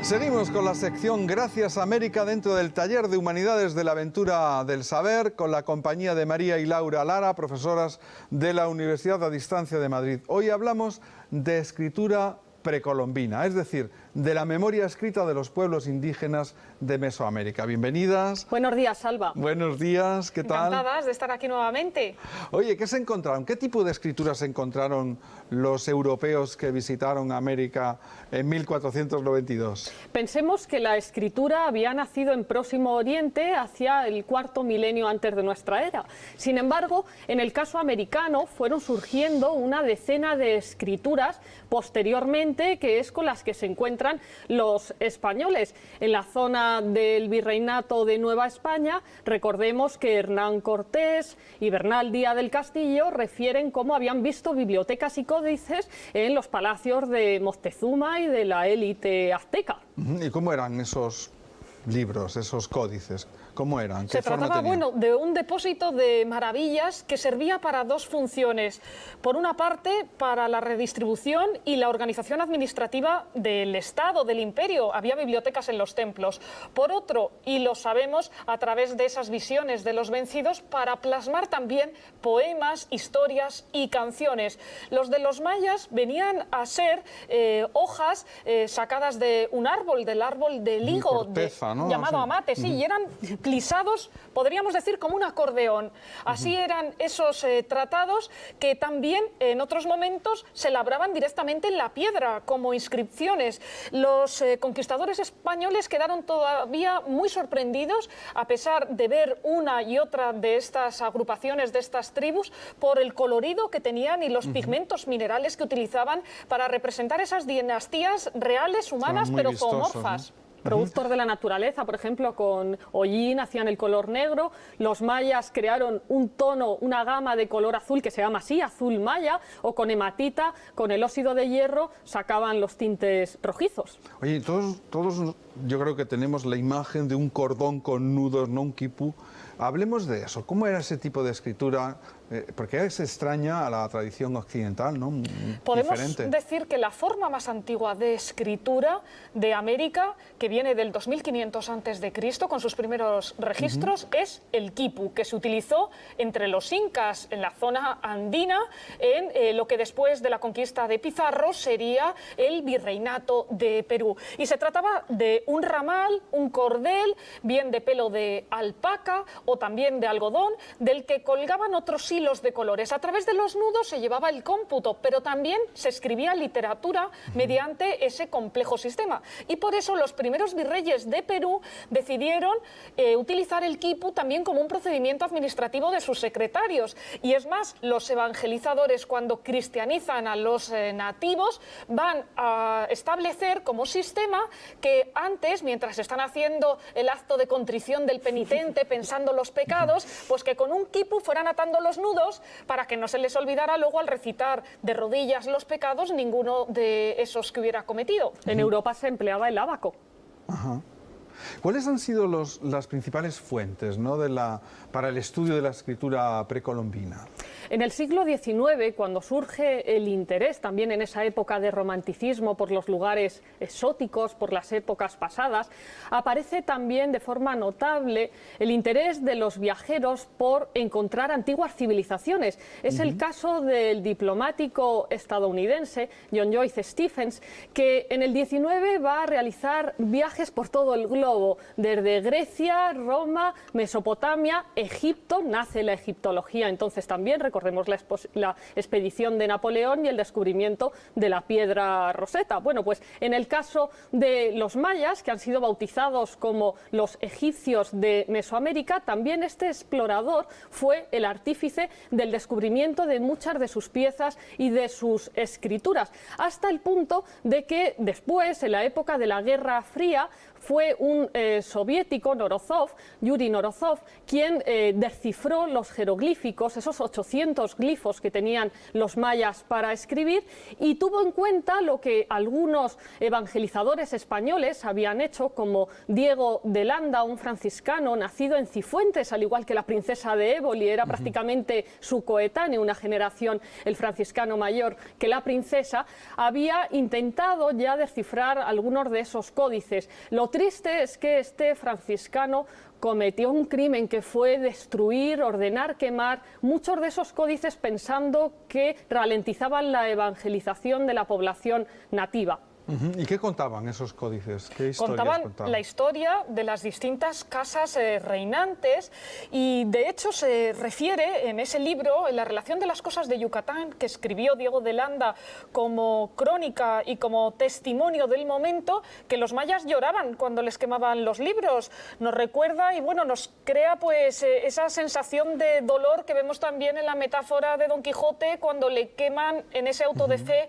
Seguimos con la sección Gracias América dentro del Taller de Humanidades de la Aventura del Saber, con la compañía de María y Laura Lara, profesoras de la Universidad a Distancia de Madrid. Hoy hablamos de escritura precolombina, es decir, de la memoria escrita de los pueblos indígenas de Mesoamérica. Bienvenidas. Buenos días, Salva. Buenos días, ¿qué tal? Encantadas de estar aquí nuevamente. Oye, ¿qué se encontraron? ¿Qué tipo de escrituras encontraron los europeos que visitaron América en 1492? Pensemos que la escritura había nacido en Próximo Oriente hacia el cuarto milenio antes de nuestra era. Sin embargo, en el caso americano fueron surgiendo una decena de escrituras posteriormente, que es con las que se encuentran los españoles. En la zona del Virreinato de Nueva España, recordemos que Hernán Cortés y Bernal Díaz del Castillo refieren cómo habían visto bibliotecas y códices en los palacios de Moctezuma y de la élite azteca. ¿Y cómo eran esos libros, esos códices? ¿Cómo eran? Se trataba, de un depósito de maravillas que servía para dos funciones. Por una parte, para la redistribución y la organización administrativa del Estado, del Imperio. Había bibliotecas en los templos. Por otro, y lo sabemos a través de esas visiones de los vencidos, para plasmar también poemas, historias y canciones. Los de los mayas venían a ser hojas sacadas de un árbol, del árbol del higo, corteza, ¿no? llamado amate, sí, y eran plisados, podríamos decir, como un acordeón. Así eran esos tratados que también en otros momentos se labraban directamente en la piedra como inscripciones. Los conquistadores españoles quedaron todavía muy sorprendidos, a pesar de ver una y otra de estas agrupaciones, de estas tribus, por el colorido que tenían y los pigmentos minerales que utilizaban para representar esas dinastías reales, humanas, pero zoomorfas. Productos de la naturaleza, por ejemplo, con hollín hacían el color negro. Los mayas crearon un tono, una gama de color azul que se llama así, azul maya, o con hematita, con el óxido de hierro, sacaban los tintes rojizos. Oye, todos yo creo que tenemos la imagen de un cordón con nudos, no un quipú. Hablemos de eso. ¿Cómo era ese tipo de escritura? Porque es extraña a la tradición occidental, ¿no? Podemos diferente. decir que la forma más antigua de escritura de América, que viene del 2500 a.C., con sus primeros registros, es el quipu, que se utilizó entre los incas en la zona andina, en lo que después de la conquista de Pizarro sería el virreinato de Perú. Y se trataba de un ramal, un cordel, bien de pelo de alpaca o también de algodón, del que colgaban otros hilos de colores. A través de los nudos se llevaba el cómputo, pero también se escribía literatura mediante ese complejo sistema. Y por eso los primeros virreyes de Perú decidieron utilizar el quipu también como un procedimiento administrativo de sus secretarios. Y es más, los evangelizadores, cuando cristianizan a los nativos, van a establecer como sistema que antes, mientras están haciendo el acto de contrición del penitente, pensando los pecados, pues que con un quipu fueran atando los nudos para que no se les olvidara luego al recitar de rodillas los pecados ninguno de esos que hubiera cometido. En Europa se empleaba el ábaco. Ajá. ¿Cuáles han sido las principales fuentes, ¿no?, para el estudio de la escritura precolombina? En el siglo XIX, cuando surge el interés también en esa época de romanticismo por los lugares exóticos, por las épocas pasadas, aparece también de forma notable el interés de los viajeros por encontrar antiguas civilizaciones. Es el caso del diplomático estadounidense John Joyce Stephens, que en el XIX va a realizar viajes por todo el globo, desde Grecia, Roma, Mesopotamia, Egipto. Nace la egiptología entonces también. Recordemos la expedición de Napoleón y el descubrimiento de la piedra Rosetta. Bueno, pues en el caso de los mayas, que han sido bautizados como los egipcios de Mesoamérica, también este explorador fue el artífice del descubrimiento de muchas de sus piezas y de sus escrituras, hasta el punto de que después, en la época de la Guerra Fría, fue un un soviético, Yuri Norozov, quien descifró los jeroglíficos, esos 800 glifos que tenían los mayas para escribir, y tuvo en cuenta lo que algunos evangelizadores españoles habían hecho, como Diego de Landa, un franciscano nacido en Cifuentes, al igual que la princesa de Éboli, era prácticamente su coetáneo, una generación el franciscano mayor que la princesa, había intentado ya descifrar algunos de esos códices. Lo triste es que este franciscano cometió un crimen, que fue destruir, ordenar quemar muchos de esos códices, pensando que ralentizaban la evangelización de la población nativa. ¿Y qué contaban esos códices? ¿Qué historias contaban la historia de las distintas casas reinantes, y de hecho se refiere en ese libro, en la relación de las cosas de Yucatán, que escribió Diego de Landa como crónica y como testimonio del momento, que los mayas lloraban cuando les quemaban los libros. Nos recuerda y bueno, nos crea pues esa sensación de dolor que vemos también en la metáfora de Don Quijote cuando le queman en ese auto de fe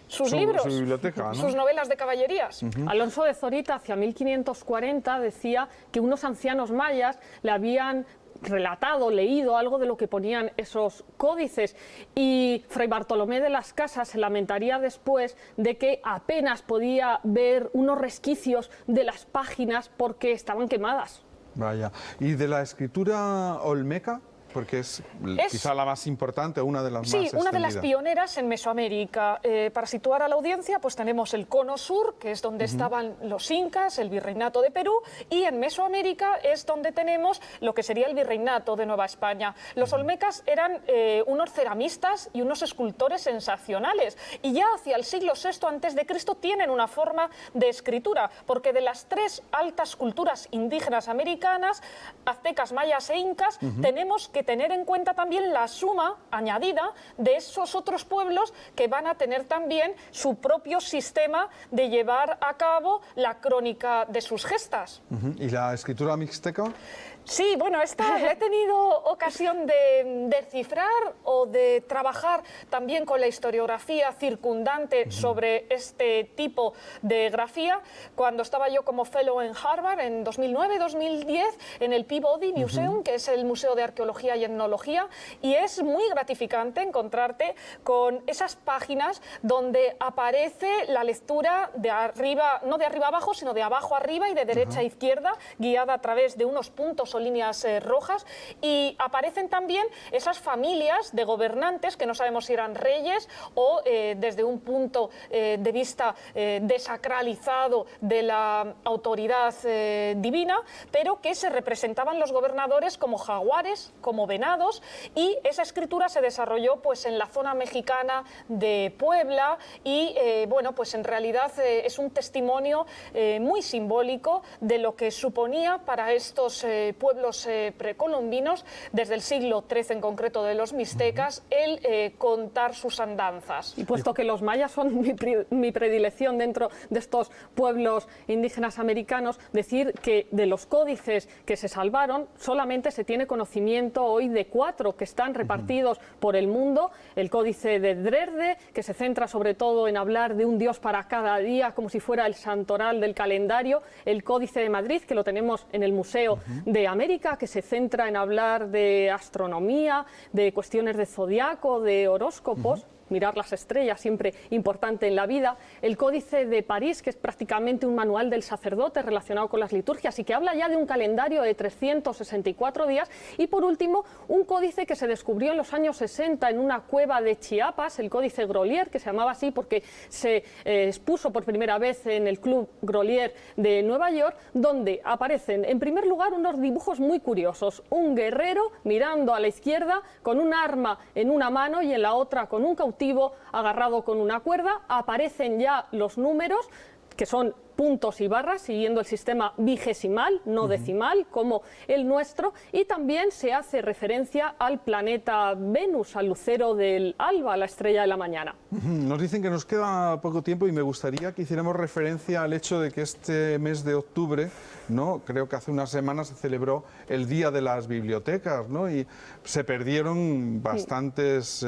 sus libros, su biblioteca, ¿no? Sus novelas de caballerías. Alonso de Zorita, hacia 1540, decía que unos ancianos mayas le habían relatado, leído algo de lo que ponían esos códices, y Fray Bartolomé de las Casas se lamentaría después de que apenas podía ver unos resquicios de las páginas porque estaban quemadas. Vaya. ¿Y de la escritura olmeca? Porque es quizá la más importante, una de las más extendidas. Sí, una de las pioneras en Mesoamérica. Para situar a la audiencia, pues tenemos el Cono Sur, que es donde estaban los incas, el virreinato de Perú, y en Mesoamérica es donde tenemos lo que sería el virreinato de Nueva España. Los olmecas eran unos ceramistas y unos escultores sensacionales, y ya hacia el siglo VI a.C. tienen una forma de escritura, porque de las tres altas culturas indígenas americanas, aztecas, mayas e incas, tenemos que tener en cuenta también la suma añadida de esos otros pueblos que van a tener también su propio sistema de llevar a cabo la crónica de sus gestas. ¿Y la escritura mixteca? Sí, bueno, esta he tenido ocasión de descifrar o de trabajar también con la historiografía circundante sobre este tipo de grafía cuando estaba yo como fellow en Harvard en 2009-2010 en el Peabody Museum, que es el Museo de Arqueología y Etnología, y es muy gratificante encontrarte con esas páginas donde aparece la lectura de arriba, no de arriba abajo, sino de abajo arriba y de derecha a izquierda, guiada a través de unos puntos o líneas rojas, y aparecen también esas familias de gobernantes que no sabemos si eran reyes o desde un punto de vista desacralizado de la autoridad divina, pero que se representaban los gobernadores como jaguares, como venados, y esa escritura se desarrolló pues en la zona mexicana de Puebla, y bueno, pues en realidad es un testimonio muy simbólico de lo que suponía para estos pueblos precolombinos, desde el siglo XIII en concreto de los mixtecas, el contar sus andanzas. Y puesto que los mayas son mi predilección dentro de estos pueblos indígenas americanos, decir que de los códices que se salvaron solamente se tiene conocimiento hoy de 4 que están repartidos por el mundo. El códice de Dresde, que se centra sobre todo en hablar de un dios para cada día, como si fuera el santoral del calendario. El códice de Madrid, que lo tenemos en el Museo de América, que se centra en hablar de astronomía, de cuestiones de zodiaco, de horóscopos. Mirar las estrellas, siempre importante en la vida. El Códice de París, que es prácticamente un manual del sacerdote relacionado con las liturgias y que habla ya de un calendario de 364 días. Y por último, un códice que se descubrió en los años 60 en una cueva de Chiapas, el Códice Grolier, que se llamaba así porque se expuso por primera vez en el Club Grolier de Nueva York, donde aparecen en primer lugar unos dibujos muy curiosos. Un guerrero mirando a la izquierda con un arma en una mano y en la otra con un cautivo agarrado con una cuerda. Aparecen ya los números, que son puntos y barras, siguiendo el sistema vigesimal, no decimal, como el nuestro, y también se hace referencia al planeta Venus, al lucero del alba, la estrella de la mañana. Nos dicen que nos queda poco tiempo y me gustaría que hiciéramos referencia al hecho de que este mes de octubre, ¿no?, creo que hace unas semanas se celebró el Día de las Bibliotecas, ¿no?, y se perdieron bastantes,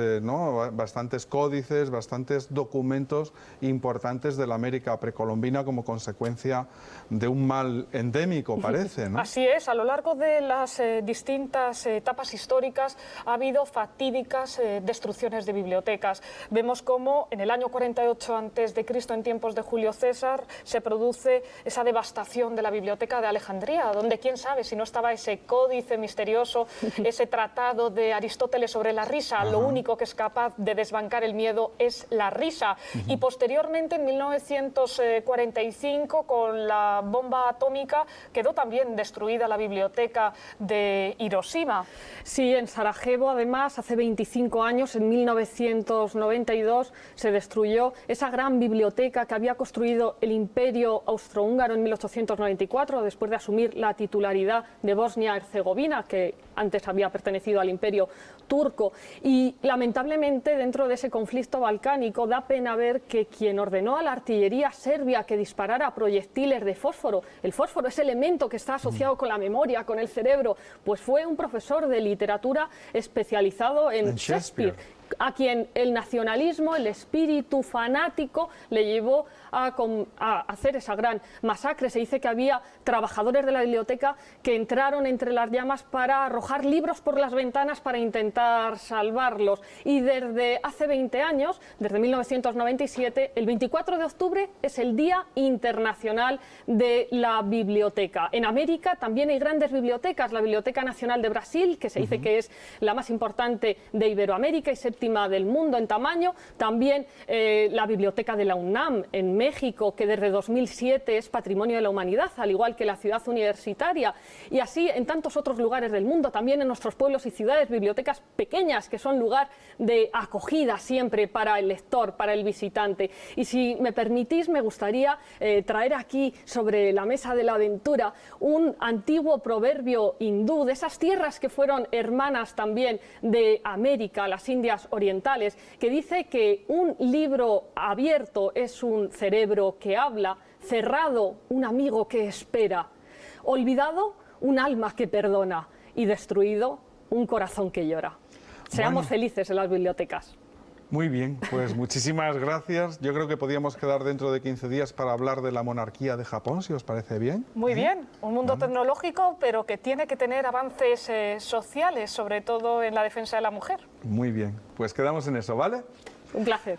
bastantes códices, bastantes documentos importantes de la América precolombina como consecuencia de un mal endémico, parece, ¿no? Así es, a lo largo de las distintas etapas históricas ha habido fatídicas destrucciones de bibliotecas. Vemos cómo en el año 48 a.C., en tiempos de Julio César, se produce esa devastación de la biblioteca de Alejandría, donde quién sabe si no estaba ese códice misterioso, ese tratado de Aristóteles sobre la risa. Lo único que es capaz de desbancar el miedo es la risa. Y posteriormente, en 1945, con la bomba atómica, quedó también destruida la biblioteca de Hiroshima. Sí, en Sarajevo, además, hace 25 años, en 1992, se destruyó esa gran biblioteca que había construido el Imperio Austrohúngaro en 1894, después de asumir la titularidad de Bosnia-Herzegovina, que antes había pertenecido al Imperio turco. Y lamentablemente, dentro de ese conflicto balcánico, da pena ver que quien ordenó a la artillería serbia que disparara proyectiles de fósforo, el fósforo, ese elemento que está asociado con la memoria, con el cerebro, pues fue un profesor de literatura especializado en Shakespeare, a quien el nacionalismo, el espíritu fanático, le llevó a hacer esa gran masacre. Se dice que había trabajadores de la biblioteca que entraron entre las llamas para arrojar libros por las ventanas para intentar salvarlos. Y desde hace 20 años, desde 1997, el 24 de octubre es el Día Internacional de la Biblioteca. En América también hay grandes bibliotecas. La Biblioteca Nacional de Brasil, que se dice que es la más importante de Iberoamérica y séptima del mundo en tamaño. También la Biblioteca de la UNAM en México, que desde 2007 es Patrimonio de la Humanidad, al igual que la Ciudad Universitaria. Y así en tantos otros lugares del mundo, también en nuestros pueblos y ciudades, bibliotecas pequeñas que son lugar de acogida siempre para el lector, para el visitante. Y si me permitís, me gustaría traer aquí sobre la mesa de la aventura un antiguo proverbio hindú, de esas tierras que fueron hermanas también de América, las Indias orientales, que dice que un libro abierto es un cerebro que habla, cerrado un amigo que espera, olvidado un alma que perdona y destruido un corazón que llora. Seamos felices en las bibliotecas. Muy bien, pues muchísimas gracias. Yo creo que podíamos quedar dentro de 15 días para hablar de la monarquía de Japón, si os parece bien. Muy bien, un mundo tecnológico, pero que tiene que tener avances sociales, sobre todo en la defensa de la mujer. Muy bien, pues quedamos en eso, ¿vale? Un placer.